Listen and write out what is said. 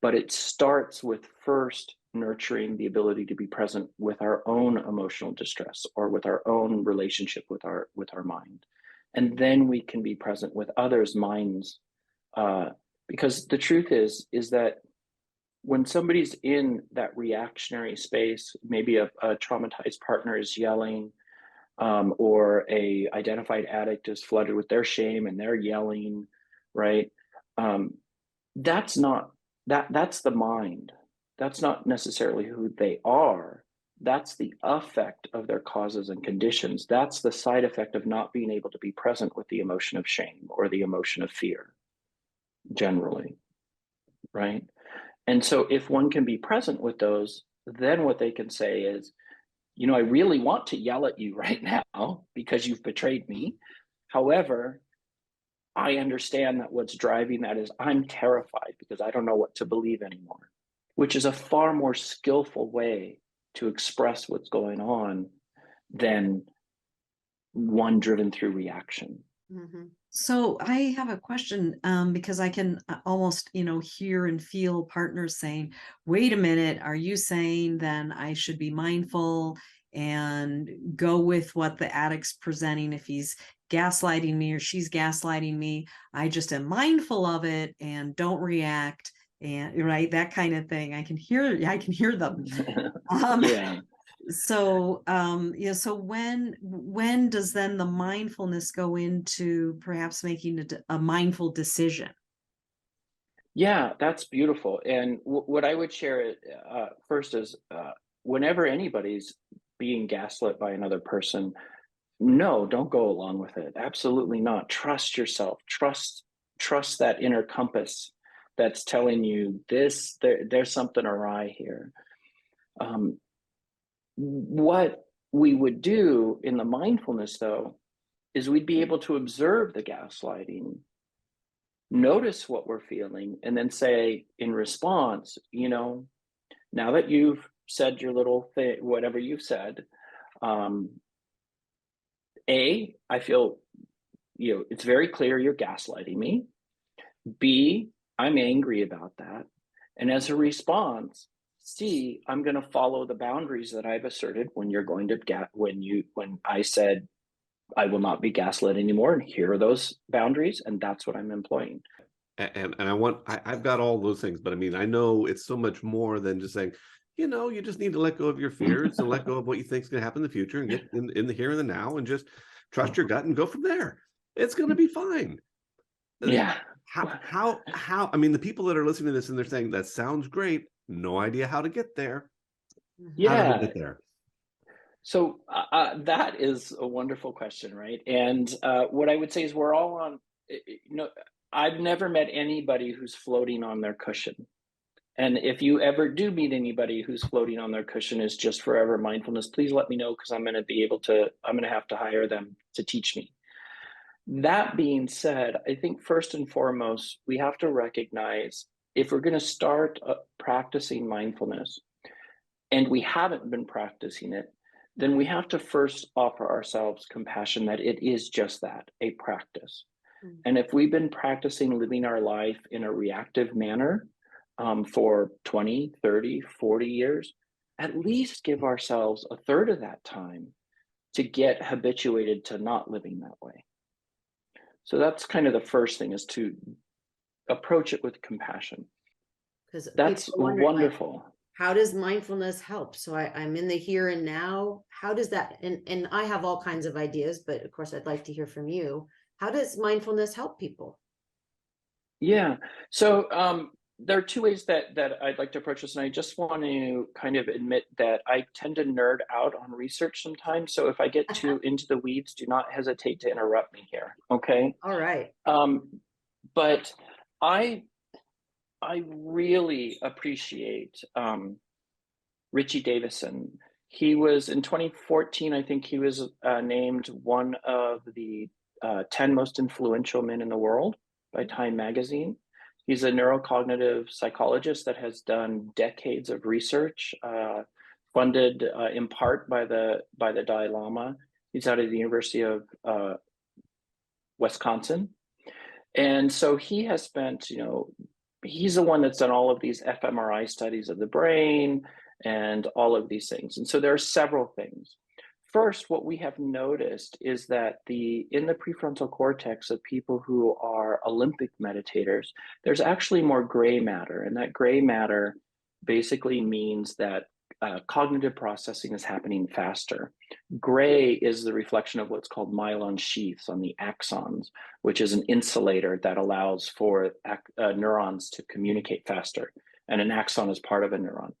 but it starts with first nurturing the ability to be present with our own emotional distress or with our own relationship with our mind. And then we can be present with others' minds. Because the truth is that when somebody's in that reactionary space, maybe a traumatized partner is yelling, or a identified addict is flooded with their shame and they're yelling, right? That's the mind. That's not necessarily who they are. That's the effect of their causes and conditions. That's the side effect of not being able to be present with the emotion of shame or the emotion of fear, generally, right? And so if one can be present with those, then what they can say is, I really want to yell at you right now because you've betrayed me. However, I understand that what's driving that is I'm terrified because I don't know what to believe anymore, which is a far more skillful way to express what's going on than one driven through reaction. Mm-hmm. So I have a question, because I can almost, hear and feel partners saying, wait a minute, are you saying then I should be mindful and go with what the addict's presenting? If he's gaslighting me or she's gaslighting me, I just am mindful of it and don't react, and right, that kind of thing. I can hear them. Yeah. So so when does then the mindfulness go into perhaps making a mindful decision? Yeah, that's beautiful. And what I would share first is, whenever anybody's being gaslit by another person, no, don't go along with it. Absolutely not. Trust yourself. Trust that inner compass that's telling you there's something awry here. What we would do in the mindfulness, though, is we'd be able to observe the gaslighting, notice what we're feeling, and then say in response, now that you've said your little thing, whatever you've said, I feel, it's very clear you're gaslighting me. B, I'm angry about that. And as a response, C, I'm going to follow the boundaries that I've asserted when I said I will not be gaslit anymore, and here are those boundaries, and that's what I'm employing. And I've got all those things, but I mean, I know it's so much more than just saying, you just need to let go of your fears and let go of what you think is going to happen in the future and get in the here and the now and just trust your gut and go from there. It's going to be fine. Yeah. How, I mean, the people that are listening to this and they're saying, that sounds great. No idea how to get there. Yeah. How do we get there? So that is a wonderful question, right? And what I would say is we're all on, I've never met anybody who's floating on their cushion. And if you ever do meet anybody who's floating on their cushion is just forever mindfulness, please let me know, because I'm going to have to hire them to teach me. That being said, I think first and foremost, we have to recognize if we're going to start practicing mindfulness and we haven't been practicing it, then we have to first offer ourselves compassion that it is just that, a practice. Mm-hmm. And if we've been practicing living our life in a reactive manner for 20, 30, 40 years, at least give ourselves a third of that time to get habituated to not living that way. So that's kind of the first thing, is to approach it with compassion. Because that's wonderful. How does mindfulness help? So I'm in the here and now. How does that, and I have all kinds of ideas, but of course I'd like to hear from you. How does mindfulness help people? Yeah. So there are two ways that I'd like to approach this. And I just want to kind of admit that I tend to nerd out on research sometimes. So if I get too into the weeds, do not hesitate to interrupt me here. Okay. All right. But I really appreciate Richie Davison. He was, in 2014, I think he was named one of the 10 most influential men in the world by Time magazine. He's a neurocognitive psychologist that has done decades of research, funded in part by the Dalai Lama. He's out of the University of Wisconsin. And so he has spent, he's the one that's done all of these fMRI studies of the brain and all of these things. And so there are several things. First, what we have noticed is that in the prefrontal cortex of people who are Olympic meditators, there's actually more gray matter. And that gray matter basically means that cognitive processing is happening faster. Gray is the reflection of what's called myelin sheaths on the axons, which is an insulator that allows for neurons to communicate faster. And an axon is part of a neuron.